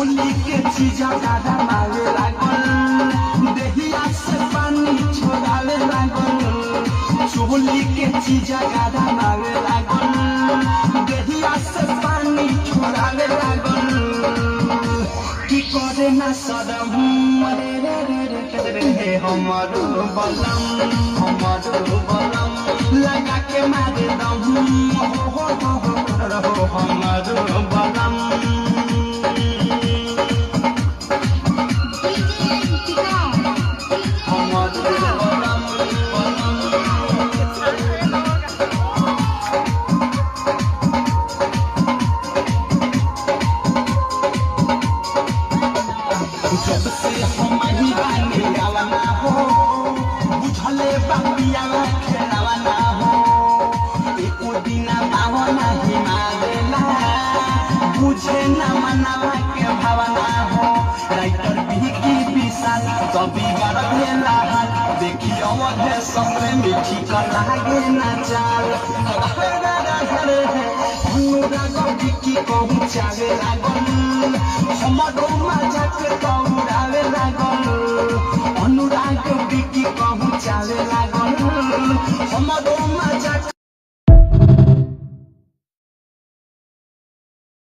चोली के चीजा गाढ़ा मारे लागल देहिया से पानी छोड़ावे लागल चोली के चीजा गाढ़ा मारे लागल देहिया से पानी छोड़ावे लागल की करे ना सदम रे हमारो बलम लगा के मारे दम हो हमारो बलम जब से हम ही बानी गावना हो बुझले बापिया खेलावना हो एको दिना भावना ही मारेला बुझे न मनावा के भावना हो राइटर भी विशाल कभी गरबेला देखियो मधे सबरे मीठी का लागे ना चाल अनुराग की पहुँचावे लागल हमारो मजा के दौड़ावे लागल अनुराग की पहुँचावे लागल